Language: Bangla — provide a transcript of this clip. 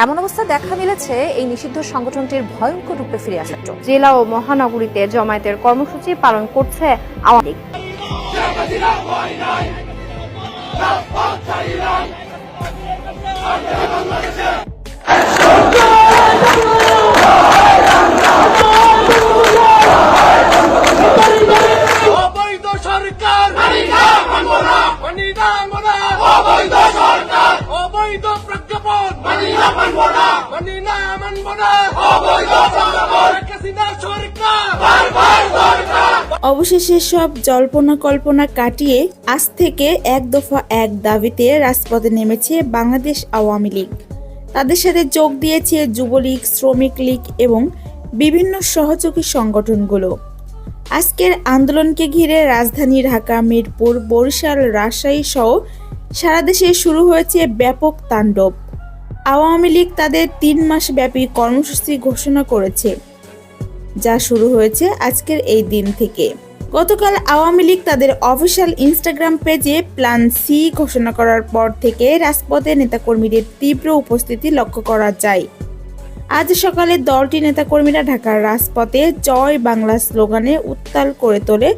এমন অবস্থা দেখা মিলেছে এই নিষিদ্ধ সংগঠনটির ভয়ঙ্কর রূপে ফিরে আসার জন্য। জেলা ও মহানগরীতে জমায়েতের কর্মসূচি পালন করছে আওয়ামী লীগ। অবশেষে সব জল্পনা কল্পনা কাটিয়ে আজ থেকে এক দফা এক দাবিতে রাজপথে নেমেছে বাংলাদেশ আওয়ামী লীগ। তাদের সাথে যোগ দিয়েছে যুবলীগ, শ্রমিক লীগ এবং বিভিন্ন সহযোগী সংগঠনগুলো। আজকের আন্দোলনকে ঘিরে রাজধানী ঢাকা, মিরপুর, বরিশাল, রাজশাহী সহ সারা দেশে শুরু হয়েছে ব্যাপক তাণ্ডব। আওয়ামী লীগ তাদের 3 মাস ব্যাপী কর্মসূচি ঘোষণা করেছে, যা শুরু হয়েছে আজকের এই দিন থেকে। গতকাল আওয়ামী লীগ তাদের অফিসিয়াল ইনস্টাগ্রাম পেজে প্ল্যান সি ঘোষণা করার পর থেকে রাজপথে নেতাকর্মীদের তীব্র উপস্থিতি লক্ষ্য করা যায়। আজ সকালে দলটির নেতাকর্মীরা ঢাকার রাজপথে জয় বাংলা স্লোগানে উত্তাল করে তোলে।